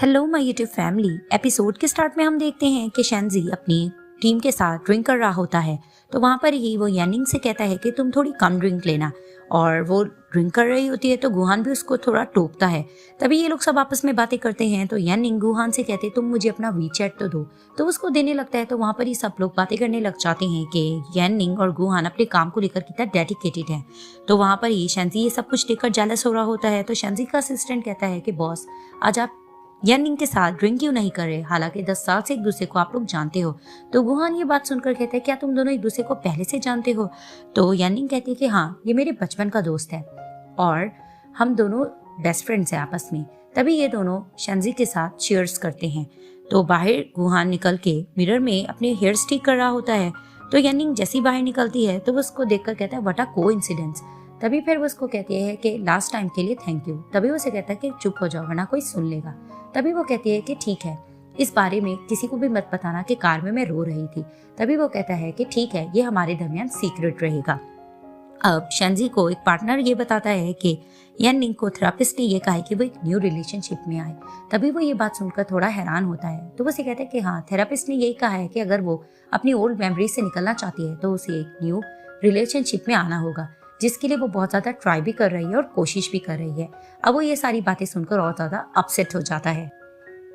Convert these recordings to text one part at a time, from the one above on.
Hello my YouTube family. Episode के start में हम देखते हैं कि शेंजी अपनी टीम के साथ ड्रिंक कर रहा होता है। तो वहाँ पर ही वो यानिंग से कहता है कि तुम थोड़ी कम ड्रिंक लेना, और वो ड्रिंक कर रही होती है तो गुहान भी उसको थोड़ा टोकता है। तभी ये लोग सब आपस में बातें करते हैं तो यानिंग गुहान से कहते तुम मुझे अपना वीचैट तो दो, तो उसको देने लगता है। तो वहाँ पर ही सब लोग बातें करने लग जाते हैं कि यानिंग और गुहान अपने काम को लेकर कितना डेडिकेटेड है। तो वहाँ पर ही शेंजी ये सब कुछ देखकर जेलस हो रहा होता है। तो शेंजी का असिस्टेंट कहता है कि बॉस, आज आप यानिंग के साथ ड्रिंक क्यों नहीं कर रहे, हालांकि 10 साल से एक दूसरे को आप लोग जानते हो। तो गुहान ये बात सुनकर कहते हैं क्या तुम दोनों एक दूसरे को पहले से जानते हो। तो यानिंग कहती है कि हाँ, ये मेरे बचपन का दोस्त है और हम दोनों बेस्ट फ्रेंड्स हैं आपस में। तभी ये दोनों शेंजी के साथ चीयर्स करते हैं। तो बाहर गुहान निकल के मिरर में अपने हेयर्स ठीक कर रहा होता है। तो यानिंग जैसी बाहर निकलती है तो वो उसको देखकर कहता है व्हाट अ कोइंसिडेंस। तभी फिर वो उसको कहती है कि लास्ट टाइम के लिए थैंक यू। तभी वो उसे कहता है कि चुप हो जाओ वरना कोई सुन लेगा। तभी वो कहती है कि ठीक है, इस बारे में किसी को भी मत बताना कि कार में मैं रो रही थी। तभी वो कहता है कि ठीक है, ये हमारे दरमियान सीक्रेट रहेगा। अब शेंजी को एक पार्टनर ये बताता है कि यानिंग को थेरापिस्ट ने ये कहा है कि वो एक न्यू रिलेशनशिप में आए। तभी वो ये बात सुनकर थोड़ा हैरान होता है। तो वो उसे कहता है कि हाँ, थेरापिस्ट ने यही कहा है कि अगर वो अपनी ओल्ड मेमोरी से निकलना चाहती है तो उसे एक न्यू रिलेशनशिप में आना होगा, जिसके लिए वो बहुत ज़्यादा ट्राई भी कर रही है और कोशिश भी कर रही है। अब वो ये सारी बातें सुनकर और ज़्यादा अपसेट हो जाता है।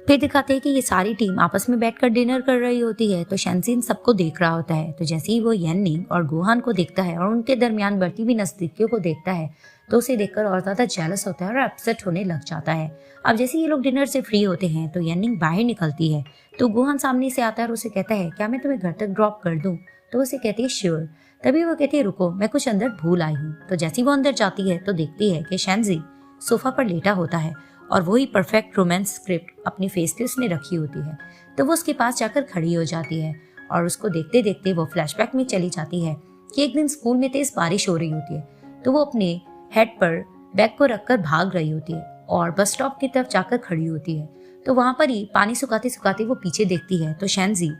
फिर दिखाते हैं कि ये सारी टीम आपस में बैठकर डिनर कर रही होती है। तो शेंजी इन सबको देख रहा होता है। तो जैसे ही वो यानिंग और गुहान को देखता है और उनके दरमियान बढ़ती हुई नजदीकियों को देखता है तो उसे देखकर और ज़्यादा जेलस होता है और अपसेट होने लग जाता है। अब जैसे ये लोग डिनर से फ्री होते हैं तो यानिंग बाहर निकलती है। तो गुहान सामने से आता है और उसे कहता है क्या मैं तुम्हें घर तक ड्रॉप कर दूँ। तो उसे कहती है श्योर। तभी वो कहती है रुको, मैं कुछ अंदर भूल आई हूँ। तो जैसे वो अंदर जाती है तो देखती है कि शेंजी सोफा पर लेटा होता है और वही परफेक्ट रोमांस स्क्रिप्ट अपनी फेस पे उसने रखी होती है। तो वो उसके पास जाकर खड़ी हो जाती है और उसको देखते देखते वो फ्लैशबैक में चली जाती है कि एक दिन स्कूल में तेज बारिश हो रही होती है। तो वो अपने हेड पर बैग को रखकर भाग रही होती है और बस स्टॉप की तरफ जाकर खड़ी होती है। तो वहां पर ही पानी सुखाते सुखाते वो पीछे देखती है तो शेंजी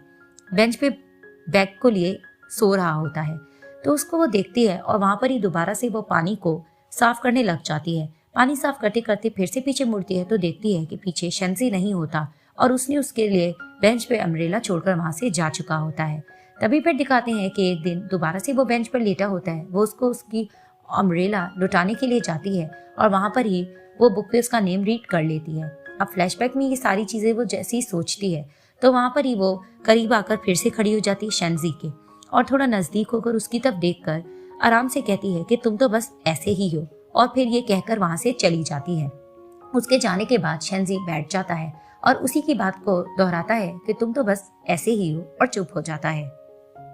बेंच पे बैग को लिए सो रहा होता है। तो उसको वो देखती है और वहां पर ही दोबारा से वो पानी को साफ करने लग जाती है। पानी साफ करते करते फिर से पीछे मुड़ती है तो देखती है कि पीछे शेंजी नहीं होता और उसने उसके लिए बेंच पे अम्ब्रेला छोड़कर वहां से जा चुका होता है। तभी फिर दिखाते हैं कि एक दिन दोबारा से वो बेंच पर लेटा होता है। वो उसको उसकी अम्ब्रेला लुटाने के लिए जाती है और वहां पर ही वो बुक पे उसका नेम रीड कर लेती है। अब फ्लैशबैक में ये सारी चीजें वो जैसे ही सोचती है तो वहां पर ही वो करीब आकर फिर से खड़ी हो जाती है शेंजी के और थोड़ा नजदीक होकर उसकी तरफ देखकर आराम से कहती है कि तुम तो बस ऐसे ही हो, और फिर ये कहकर वहां से चली जाती है। उसके जाने के बाद शेंजी बैठ जाता है और उसी की बात को दोहराता है कि तुम तो बस ऐसे ही हो, और चुप हो जाता है।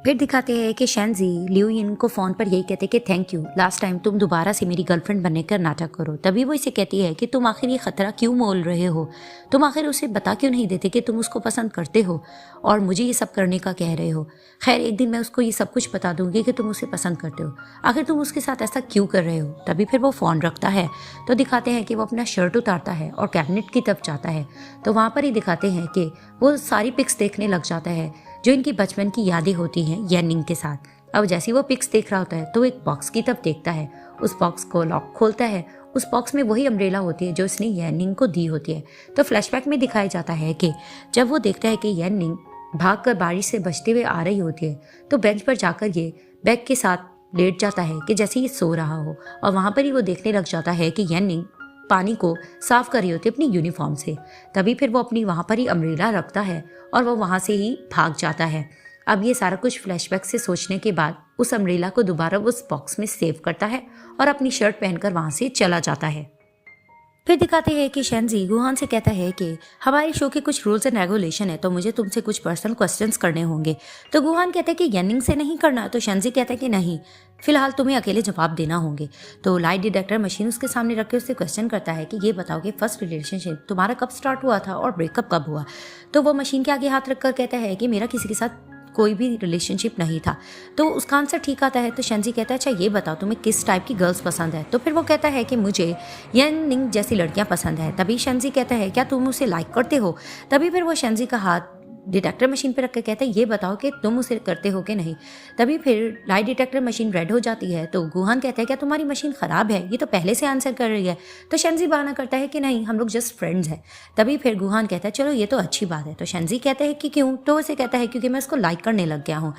फिर दिखाते हैं कि शेंजी लियूइन को फोन पर यही कहते कि थैंक यू, लास्ट टाइम तुम दोबारा से मेरी गर्लफ्रेंड बनने का नाटक करो। तभी वो इसे कहती है कि तुम आखिर ये खतरा क्यों मोल रहे हो, तुम आखिर उसे बता क्यों नहीं देते कि तुम उसको पसंद करते हो और मुझे ये सब करने का कह रहे हो। खैर, एक दिन मैं उसको ये सब कुछ बता दूंगी कि तुम उसे पसंद करते हो, आखिर तुम उसके साथ ऐसा क्यों कर रहे हो। तभी फिर वो फोन रखता है। तो दिखाते हैं कि वो अपना शर्ट उतारता है और कैबिनेट की तरफ जाता है। तो वहां पर ही दिखाते हैं कि वो सारी पिक्स देखने लग जाता है जो इनकी बचपन की यादें होती हैं यानिंग के साथ। अब जैसे वो पिक्स देख रहा होता है तो एक बॉक्स की तरफ देखता है। उस बॉक्स को लॉक खोलता है। उस बॉक्स में वही अम्ब्रेला होती है जो उसने यानिंग को दी होती है। तो फ्लैशबैक में दिखाया जाता है कि जब वो देखता है कि यानिंग भागकर बारिश से बचते हुए आ रही होती है तो बेंच पर जाकर ये बैग के साथ लेट जाता है कि जैसे ये सो रहा हो, और वहां पर ही वो देखने लग जाता है कि यानिंग पानी को साफ कर रही होती है अपनी यूनिफॉर्म से। तभी फिर वो अपनी वहां पर ही अम्ब्रेला रखता है और वो वहां से ही भाग जाता है। अब ये सारा कुछ फ्लैशबैक से सोचने के बाद उस अम्ब्रेला को दोबारा उस बॉक्स में सेव करता है और अपनी शर्ट पहनकर वहां से चला जाता है। फिर दिखाते हैं कि शेंजी गुहान से कहता है कि हमारे शो के कुछ रूल्स एंड रेगुलेशन है तो मुझे तुमसे कुछ पर्सनल क्वेश्चंस करने होंगे। तो गुहान कहता है कि यानिंग से नहीं करना। तो शेंजी कहता है कि नहीं, फिलहाल तुम्हें अकेले जवाब देना होंगे। तो लाइट डिटेक्टर मशीन उसके सामने रख के उससे क्वेश्चन करता है कि ये बताओ कि फर्स्ट रिलेशनशिप तुम्हारा कब स्टार्ट हुआ था और ब्रेकअप कब हुआ। तो वो मशीन के आगे हाथ रखकर कहता है कि मेरा किसी के साथ कोई भी रिलेशनशिप नहीं था। तो उसका आंसर ठीक आता है। तो शेंजी कहता है अच्छा ये बताओ तुम्हें किस टाइप की गर्ल्स पसंद है। तो फिर वो कहता है कि मुझे यानिंग जैसी लड़कियां पसंद है। तभी शेंजी कहता है क्या तुम उसे लाइक करते हो। तभी फिर वो शेंजी का हाथ डिटेक्टर मशीन पे रख के कहता है ये बताओ कि तुम उसे करते हो कि नहीं। तभी फिर लाई डिटेक्टर मशीन रेड हो जाती है तो गुहान कहता है क्या तुम्हारी मशीन ख़राब है, ये तो पहले से आंसर कर रही है। तो शेंजी बहाना करता है कि नहीं हम लोग जस्ट फ्रेंड्स हैं। तभी फिर गुहान कहता है चलो ये तो अच्छी बात है। तो शेंजी कहता है कि क्यों, तो उसे कहता है क्योंकि मैं उसको लाइक करने लग गया हूँ।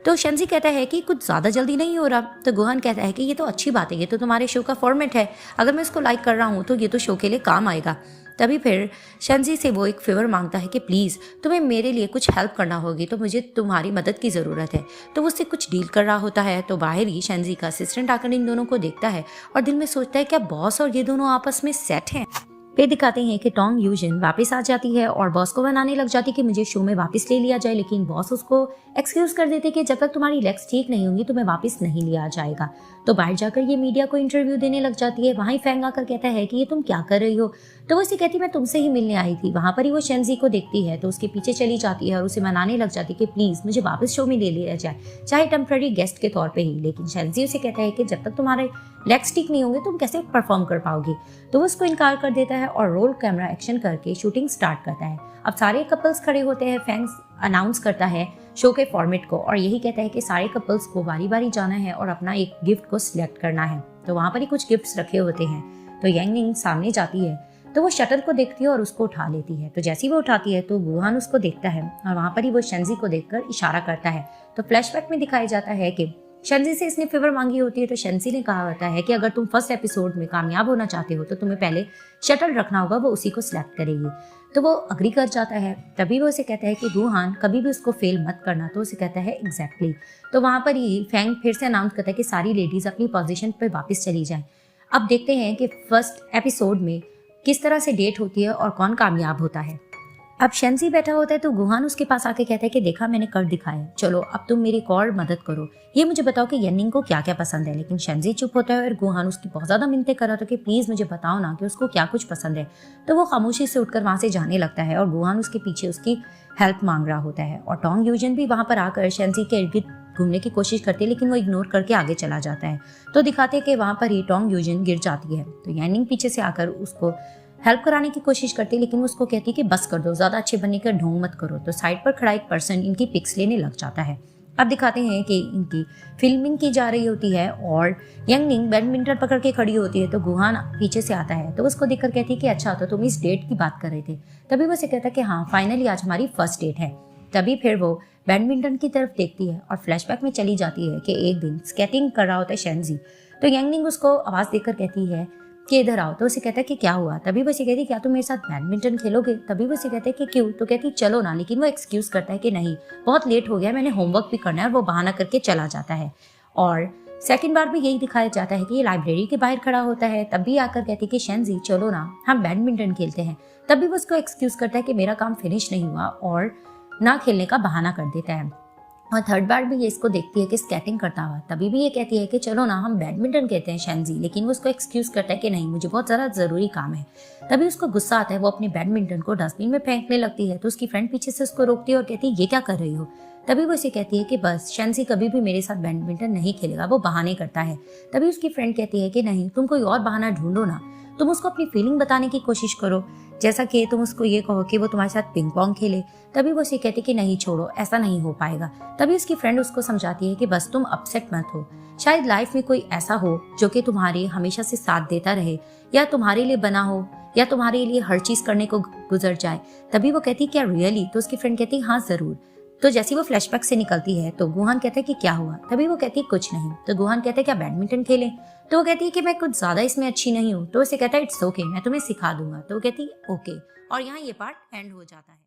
तो शेंजी कहता है कि कुछ ज़्यादा जल्दी नहीं हो रहा। तो गुहान कहता है कि ये तो अच्छी बात है, ये तो तुम्हारे शो का फॉर्मेट है, अगर मैं इसको लाइक कर रहा हूँ तो ये तो शो के लिए काम आएगा। तभी फिर शेंजी से वो एक फेवर मांगता है कि प्लीज़ तुम्हें मेरे लिए कुछ हेल्प करना होगी, तो मुझे तुम्हारी मदद की ज़रूरत है। तो वो उससे कुछ डील कर रहा होता है। तो बाहर ही शेंजी का असिस्टेंट आकर इन दोनों को देखता है और दिल में सोचता है क्या बॉस और ये दोनों आपस में सेट हैं। फिर दिखाते हैं कि टोंग यूजिन वापस आ जाती है और बॉस को बनाने लग जाती है कि मुझे शो में वापस ले लिया जाए, लेकिन बॉस उसको एक्सक्यूज कर देते कि जब तक तुम्हारी लेग्स ठीक नहीं होंगी तुम्हें वापस नहीं लिया जाएगा। तो बाहर जाकर ये मीडिया को इंटरव्यू देने लग जाती है। वहीं फैंग आकर कहता है कि ये तुम क्या कर रही हो। तो वो उसे कहती मैं तुमसे ही मिलने आई थी। वहां पर ही वो शेंजी को देखती है तो उसके पीछे चली जाती है और उसे मनाने लग जाती है कि प्लीज मुझे वापस शो में ले लिया जाए, चाहे टेम्पररी गेस्ट के तौर पे ही। लेकिन शेंजी उसे कहता है कि जब तक तुम्हारे लेग्स ठीक नहीं होंगे तुम कैसे परफॉर्म कर पाओगी। तो वो उसको इनकार कर देता है और रोल कैमरा एक्शन करके शूटिंग स्टार्ट करता है। अब सारे कपल्स खड़े होते हैं। फैंग्स अनाउंस करता है शो के फॉर्मेट को और यही कहता है कि सारे कपल्स को बारी बारी जाना है और अपना एक गिफ्ट को सिलेक्ट करना है। तो वहाँ पर ही कुछ गिफ्ट्स रखे होते हैं। तो यांगनिंग सामने जाती है तो वो शटल को देखती है और उसको उठा लेती है। तो जैसे ही वो उठाती है तो गुहान उसको देखता है और वहाँ पर ही वो शेंजी को देखकर इशारा करता है। तो फ्लैशबैक में दिखाया जाता है कि शेंजी से इसने फेवर मांगी होती है। तो शेंजी ने कहा होता है कि अगर तुम फर्स्ट एपिसोड में कामयाब होना चाहते हो तो तुम्हें पहले शटल रखना होगा, वो उसी को सिलेक्ट करेगी। तो वो अग्री कर जाता है। तभी वो उसे कहता है कि गुहान कभी भी उसको फेल मत करना। तो उसे कहता है एग्जैक्टली। तो वहाँ पर ही फैंग फिर से अनाउंस करता है कि सारी लेडीज अपनी पोजीशन पर वापस चली जाएं। अब देखते हैं कि फर्स्ट एपिसोड में किस तरह से डेट होती है और कौन कामयाब होता है। अब शेंजी बैठा होता है तो गुहान उसके पास आके कहता है कि देखा मैंने कर दिखाया, चलो अब तुम मेरी एक और मदद करो, ये मुझे बताओ कि यनिंग को क्या क्या पसंद है। लेकिन शेंजी चुप होता है और गुहान उसकी बहुत ज्यादा मिन्नतें कर रहा था कि प्लीज मुझे बताओ ना कि उसको क्या कुछ पसंद है। तो वो खामोशी से उठकर वहां से जाने लगता है और गुहान उसके पीछे उसकी हेल्प मांग रहा होता है। और टोंग यूजिन भी वहां पर आकर शेंजी के इर्द गिर्द घूमने की कोशिश करती है लेकिन वो इग्नोर करके आगे चला जाता है। तो दिखाते हैं कि वहां पर ही टोंग यूजिन गिर जाती है। तो यनिंग पीछे से आकर उसको हेल्प कराने की कोशिश करती है लेकिन वो उसको कहती है कि बस कर दो, ज्यादा अच्छे बनने का ढोंग मत करो। तो साइड पर खड़ा एक पर्सन इनकी पिक्स लेने लग जाता है। अब दिखाते हैं कि इनकी फिल्मिंग की जा रही होती है और यंगनिंग बैडमिंटन पकड़ के खड़ी होती है। तो गुहान पीछे से आता है तो उसको देखकर कहती है कि अच्छा तो तुम इस डेट की बात कर रहे थे। तभी वो उसे कहता है कि हाँ फाइनली आज हमारी फर्स्ट डेट है। तभी फिर वो बैडमिंटन की तरफ देखती है और फ्लैशबैक में चली जाती है कि एक दिन स्केटिंग कर रहा होता है शेंजी। तो यंगनिंग उसको आवाज देकर कहती है कि इधर आओ। तो उसे कहता है कि क्या हुआ। तभी वो उसे कहती है क्या तुम मेरे साथ बैडमिंटन खेलोगे। तभी वो उसे कहता है कि क्यों। तो कहती चलो ना, लेकिन वो एक्सक्यूज करता है कि नहीं बहुत लेट हो गया, मैंने होमवर्क भी करना है, और वो बहाना करके चला जाता है। और सेकंड बार भी यही दिखाया जाता है कि ये लाइब्रेरी के बाहर खड़ा होता है। तब भी आकर कहती है कि शेंजी चलो ना हम बैडमिंटन खेलते हैं। तभी वो उसको एक्सक्यूज करता है कि मेरा काम फिनिश नहीं हुआ और ना खेलने का बहाना कर देता है। और थर्ड बार भी ये इसको देखती है कि स्केटिंग करता हुआ। तभी भी ये कहती है कि चलो ना हम बैडमिंटन कहते हैं शेंजी, लेकिन वो उसको एक्सक्यूज करता है कि नहीं मुझे बहुत ज़्यादा ज़रूरी काम है। तभी उसको गुस्सा आता है, वो अपने बैडमिंटन को डस्टबिन में फेंकने लगती है। तो उसकी फ्रेंड पीछे से उसको रोकती है और कहती है ये क्या कर रही हो। तभी वो इसे कहती है कि बस शेंजी कभी भी मेरे साथ बैडमिंटन नहीं खेलेगा, वो बहाने करता है। तभी उसकी फ्रेंड कहती है कि नहीं तुम कोई और बहाना ढूंढो ना, तुम उसको अपनी फीलिंग बताने की कोशिश करो, जैसा कि तुम उसको ये कहो कि वो तुम्हारे साथ पिंग पोंग खेले। तभी वो उसे कहती कि नहीं छोड़ो ऐसा नहीं हो पाएगा। तभी उसकी फ्रेंड उसको समझाती है कि बस तुम अपसेट मत हो, शायद लाइफ में कोई ऐसा हो जो कि तुम्हारे हमेशा से साथ देता रहे, या तुम्हारे लिए बना हो, या तुम्हारे लिए हर चीज करने को गुजर जाए। तभी वो कहती क्या रियली। तो उसकी फ्रेंड कहती हाँ जरूर। तो जैसे वो फ्लैशबैक से निकलती है तो गुहान कहता है कि क्या हुआ। तभी वो कहती है कुछ नहीं। तो गुहान कहता है क्या बैडमिंटन खेलें। तो वो कहती है कि मैं कुछ ज्यादा इसमें अच्छी नहीं हूँ। तो उसे कहता है इट्स ओके मैं तुम्हें सिखा दूंगा। तो वो कहती है ओके, और यहाँ ये पार्ट एंड हो जाता है।